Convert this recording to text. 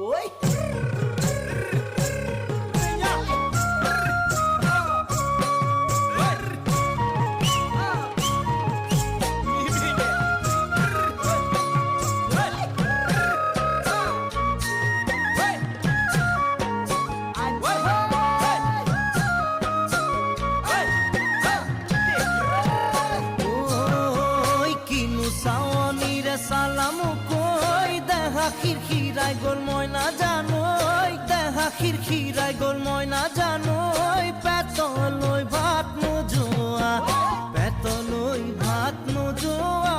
ওই সালাম কই দেখা খিরখিরাই গোল ময়না জানোই দেখা খিরখিরাই গোল ময়না জানোই পেতলই ভাত নোজোয়া পেতলই ভাত নোজোয়া